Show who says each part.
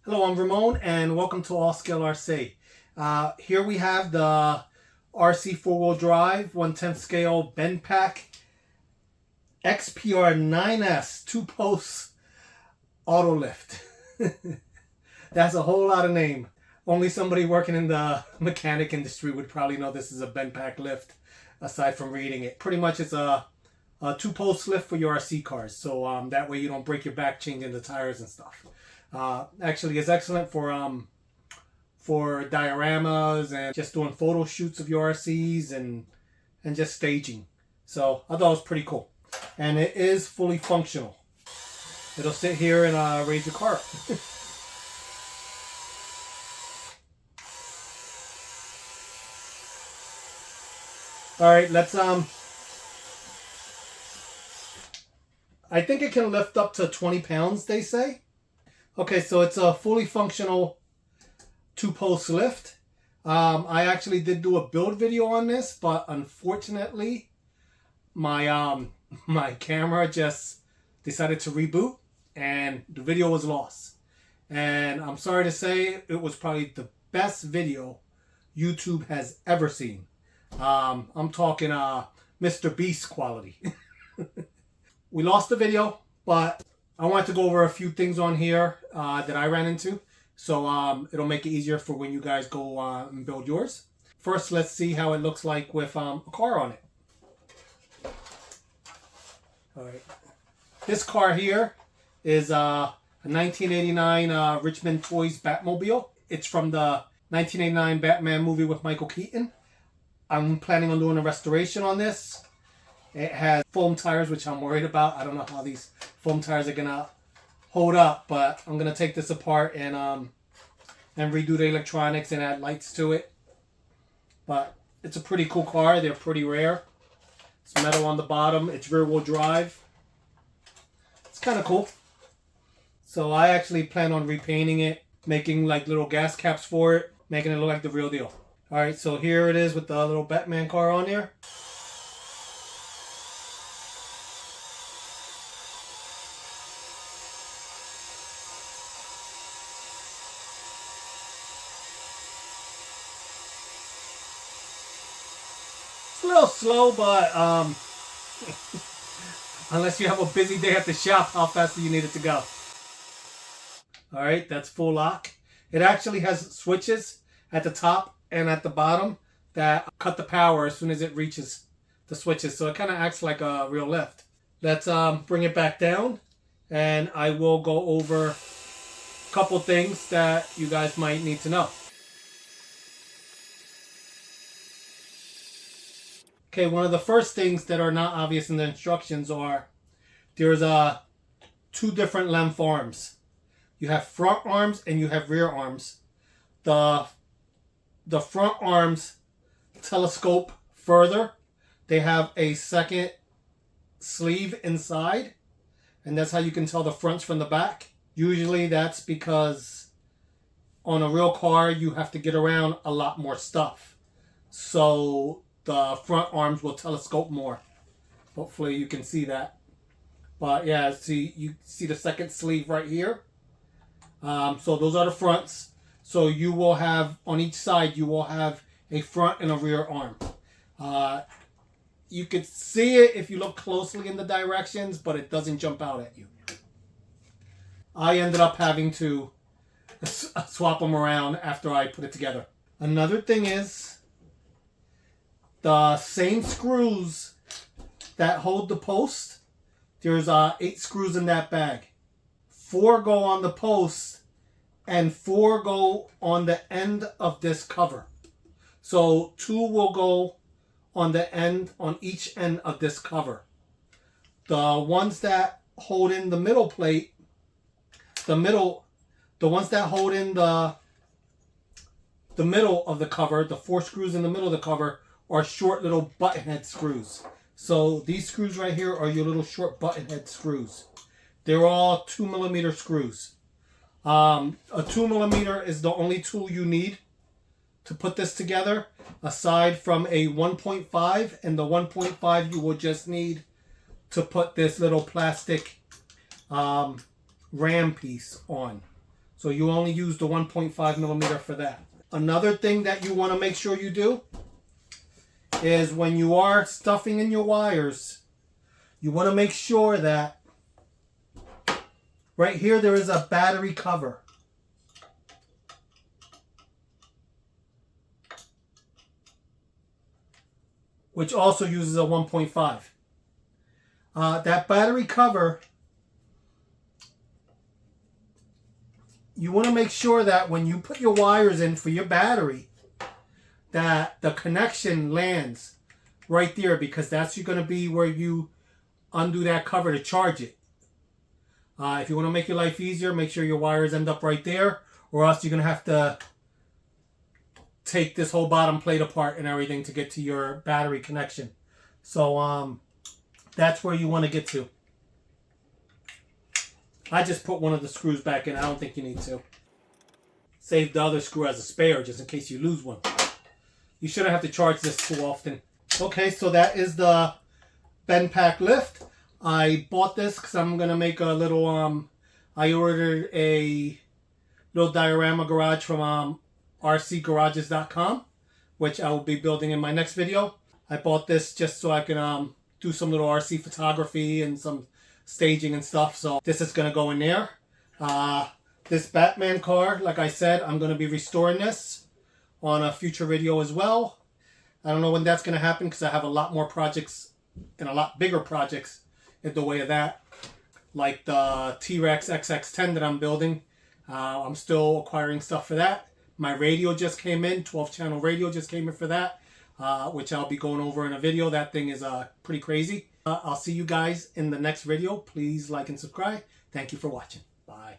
Speaker 1: Hello, I'm Ramon and welcome to All Scale RC. Here we have the RC4WD drive 1/10 scale BendPak XPR-9S 2-post auto lift. That's a whole lot of name. Only somebody working in the mechanic industry would probably know this is a BendPak lift aside from reading it. Pretty much it's a 2-post lift for your RC cars, so that way you don't break your back changing the tires and stuff. Actually, it's excellent for dioramas and just doing photo shoots of your RCs and just staging. So I thought it was pretty cool, and it is fully functional. It'll sit here and raise your car up. All right, let's I think it can lift up to 20 pounds, they say. Okay, so it's a fully functional 2-post lift. I actually did do a build video on this, but unfortunately, my my camera just decided to reboot, and the video was lost. And I'm sorry to say, it was probably the best video YouTube has ever seen. I'm talking Mr. Beast quality. We lost the video, but I wanted to go over a few things on here that I ran into, so it'll make it easier for when you guys go and build yours. First, let's see how it looks like with a car on it. All right, this car here is a 1989 Richmond Toys Batmobile. It's from the 1989 Batman movie with Michael Keaton. I'm planning on doing a restoration on this. It has foam tires, which I'm worried about. I don't know how these foam tires are gonna hold up, but I'm gonna take this apart and redo the electronics and add lights to it. But it's a pretty cool car. They're pretty rare. It's metal on the bottom. It's rear-wheel drive. It's kind of cool. So I actually plan on repainting it, making like little gas caps for it, making it look like the real deal. All right, so here it is with the little Batman car on there. It's a little slow, but unless you have a busy day at the shop, how fast do you need it to go? All right, that's full lock. It actually has switches at the top and at the bottom that cut the power as soon as it reaches the switches. So it kind of acts like a real lift. Let's bring it back down, and I will go over a couple things that you guys might need to know. Okay, one of the first things that are not obvious in the instructions are there's two different length arms. You have front arms and you have rear arms. The front arms telescope further. They have a second sleeve inside, and that's how you can tell the fronts from the back. Usually that's because on a real car you have to get around a lot more stuff. So the front arms will telescope more. Hopefully you can see that. But yeah, see, you see the second sleeve right here. So those are the fronts. So you will have, on each side, you will have a front and a rear arm. You could see it if you look closely in the directions, but it doesn't jump out at you. I ended up having to swap them around after I put it together. Another thing is, the same screws that hold the post, there's 8 screws in that bag. 4 go on the post, and 4 go on the end of this cover. So 2 will go on the end, on each end of this cover. The ones that hold in the middle plate, the ones that hold in the middle of the cover, the 4 screws in the middle of the cover, are short little button head screws. So these screws right here are your little short button head screws. They're all 2mm screws. A 2mm is the only tool you need to put this together. Aside from a 1.5, and the 1.5 you will just need to put this little plastic ram piece on. So you only use the 1.5 millimeter for that. Another thing that you want to make sure you do is when you are stuffing in your wires, you want to make sure that right here there is a battery cover. Which also uses a 1.5. That battery cover, you want to make sure that when you put your wires in for your battery, that the connection lands right there, because that's going to be where you undo that cover to charge it. If you want to make your life easier, make sure your wires end up right there, or else you're going to have to take this whole bottom plate apart and everything to get to your battery connection. So that's where you want to get to. I just put one of the screws back in. I don't think you need to. Save the other screw as a spare just in case you lose one. You shouldn't have to charge this too often. Okay, so that is the BendPak lift. I bought this because I'm going to make a little, I ordered a little diorama garage from RC4WD.com, which I will be building in my next video. I bought this just so I can do some little RC photography and some staging and stuff. So this is going to go in there. This Batman car, like I said, I'm going to be restoring this on a future video as well. I don't know when that's going to happen because I have a lot more projects and a lot bigger projects in the way of that. Like the T-Rex XX10 that I'm building. I'm still acquiring stuff for that. My radio just came in, 12 channel radio just came in for that, which I'll be going over in a video. That thing is pretty crazy. I'll see you guys in the next video. Please like and subscribe. Thank you for watching. Bye.